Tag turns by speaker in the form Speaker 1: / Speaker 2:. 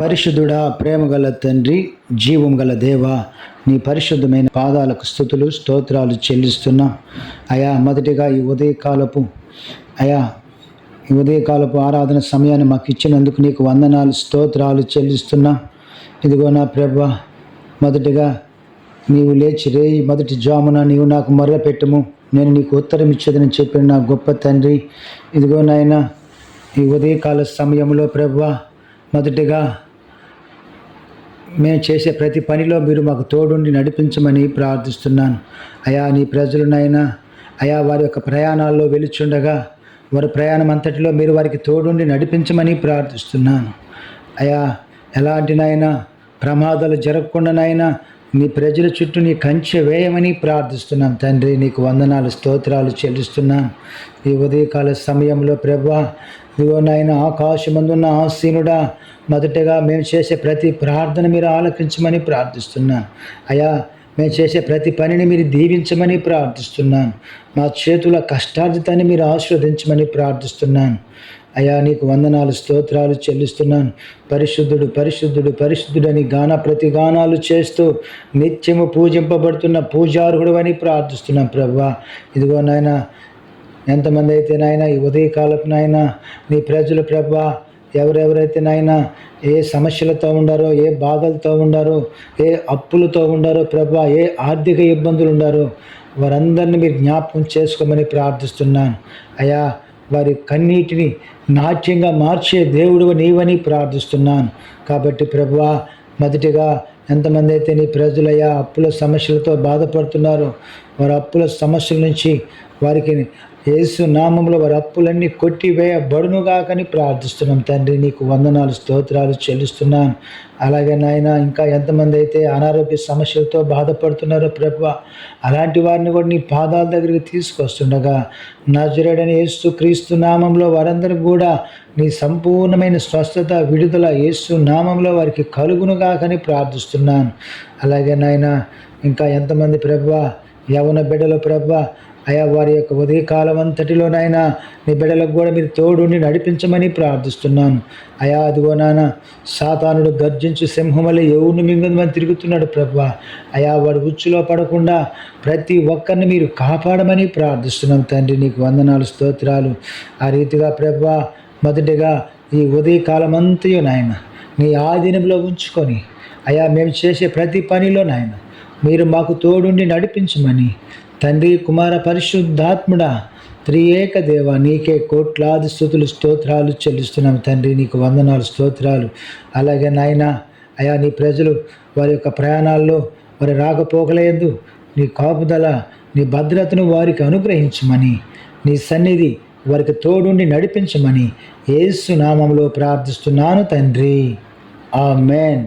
Speaker 1: పరిశుద్ధుడా, ప్రేమగల తండ్రి, జీవం గల దేవ, నీ పరిశుద్ధమైన పాదాలకు స్తుతులు స్తోత్రాలు చెల్లిస్తున్నాం. అయా మొదటిగా ఈ ఉదయకాలపు ఆరాధన సమయాన్ని మాకు ఇచ్చినందుకు నీకు వందనాలు స్తోత్రాలు చెల్లిస్తున్నాం. ఇదిగో నా ప్రభువా, మొదటిగా నీవు లేచి రేయి మొదటి జామున నీవు నాకు మొర్రపెట్టుము, నేను నీకు ఉత్తరం ఇచ్చేదని చెప్పిన నా గొప్ప తండ్రి, ఇదిగో నాయన ఈ ఉదయకాల సమయంలో ప్రభువా, మొదటిగా మేము చేసే ప్రతి పనిలో మీరు మాకు తోడుండి నడిపించమని ప్రార్థిస్తున్నాను. అయా నీ ప్రజలనైనా అయా వారి యొక్క ప్రయాణాల్లో వెలుచుండగా వారి ప్రయాణం అంతటిలో మీరు వారికి తోడుండి నడిపించమని ప్రార్థిస్తున్నాను. అయా ఎలాంటినైనా ప్రమాదాలు జరగకుండానైనా నీ ప్రజల చుట్టూ నీ కంచె వేయమని ప్రార్థిస్తున్నాం. తండ్రి నీకు వందనాలు స్తోత్రాలు చెల్లిస్తున్నాను. ఈ ఉదయకాల సమయంలో ప్రభువా, ఇదిగో నాయన ఆకాశమందున్న ఆసీనుడా, మొదటగా మేము చేసే ప్రతి ప్రార్థన మీరు ఆలకించమని ప్రార్థిస్తున్నాను. అయా మేము చేసే ప్రతి పనిని మీరు దీవించమని ప్రార్థిస్తున్నాను. మా చేతుల కష్టార్జితాన్ని మీరు ఆశీర్వదించమని ప్రార్థిస్తున్నాను. అయా నీకు వందనాలు స్తోత్రాలు చెల్లిస్తున్నాను. పరిశుద్ధుడు పరిశుద్ధుడు పరిశుద్ధుడని ప్రతి గానాలు చేస్తూ నిత్యము పూజింపబడుతున్న పూజార్హుడు అని ప్రార్థిస్తున్నాం. ప్రభువా, ఇదిగో నాయన ఎంతమంది అయితే నాయన ఈ ఉదయకాలపు నాయన నీ ప్రజలు ప్రభువా, ఎవరెవరైతే నాయన ఏ సమస్యలతో ఉండారో, ఏ బాధలతో ఉండారో, ఏ అప్పులతో ఉండారో ప్రభువా, ఏ ఆర్థిక ఇబ్బందులు ఉండారో వారందరినీ మీరు జ్ఞాపకం చేసుకోమని ప్రార్థిస్తున్నాను. అయా వారి కన్నీటిని నాట్యంగా మార్చే దేవుడు నీవని ప్రార్థిస్తున్నాను. కాబట్టి ప్రభువా, మొదటిగా ఎంతమంది అయితే నీ ప్రజలయ్యా అప్పుల సమస్యలతో బాధపడుతున్నారో వారి అప్పుల సమస్యల నుంచి వారికి యేసు నామంలో వారి అప్పులన్నీ కొట్టివేయబడునుగాకని ప్రార్థిస్తున్నాం. తండ్రి నీకు వందనాలు స్తోత్రాలు చెల్లిస్తున్నాను. అలాగే నాయన ఇంకా ఎంతమంది అయితే అనారోగ్య సమస్యలతో బాధపడుతున్నారో ప్రభువా, అలాంటి వారిని కూడా నీ పాదాల దగ్గరికి తీసుకొస్తుండగా నజరేయుడైన యేసు క్రీస్తు నామంలో వారందరికీ కూడా నీ సంపూర్ణమైన స్వస్థత విడుదల యేసు నామంలో వారికి కలుగునుగాకని ప్రార్థిస్తున్నాను. అలాగే నాయన ఇంకా ఎంతమంది ప్రభువా యవన బిడ్డలు ప్రభువా, అయా వారి యొక్క ఉదయకాలం అంతటిలోనైనా నీ బిడ్డలకు కూడా మీరు తోడుండి నడిపించమని ప్రార్థిస్తున్నాను. అయా అదిగో నాన్న సాతానుడు గర్జించు సింహమల్లి ఎవరిని మింగమని తిరుగుతున్నాడు ప్రభువా, అయా వాడి ఉచ్చులో పడకుండా ప్రతి ఒక్కరిని మీరు కాపాడమని ప్రార్థిస్తున్నాం. తండ్రి నీకు వందనాలు స్తోత్రాలు. ఆ రీతిగా ప్రభువా, మొదటిగా ఈ ఉదయకాలం అంతయో నాయన నీ ఆధీనంలో ఉంచుకొని అయా మేము చేసే ప్రతి పనిలో నాయన మీరు మాకు తోడుండి నడిపించమని తండ్రి కుమార పరిశుద్ధాత్ముడా త్రియేక దేవ నీకే కోట్లాది స్తుతులు స్తోత్రాలు చెల్లిస్తున్నాం. తండ్రి నీకు వందనాలు స్తోత్రాలు. అలాగే నాయన అయా నీ ప్రజలు వారి యొక్క ప్రయాణాల్లో వారి రాకపోకలందు నీ కాపుదల నీ భద్రతను వారికి అనుగ్రహించమని నీ సన్నిధి వారికి తోడుండి నడిపించమని యేసు నామములో ప్రార్థిస్తున్నాను తండ్రి. ఆమేన్.